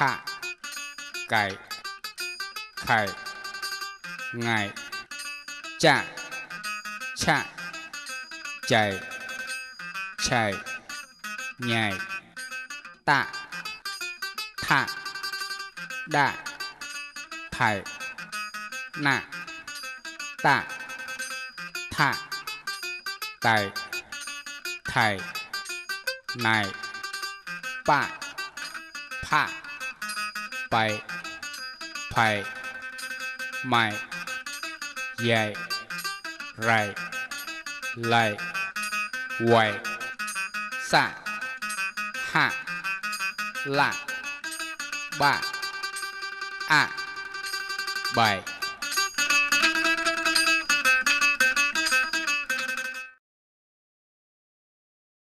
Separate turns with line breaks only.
khạ cải khải ngài chạ chạ chạy chạy nhảy tạ thạ đạ thải nạ tạ thạ cải thải này bạ phạ bảy phải mày dạy rải lại quậy xạ hạ lạ bạ ạ bảy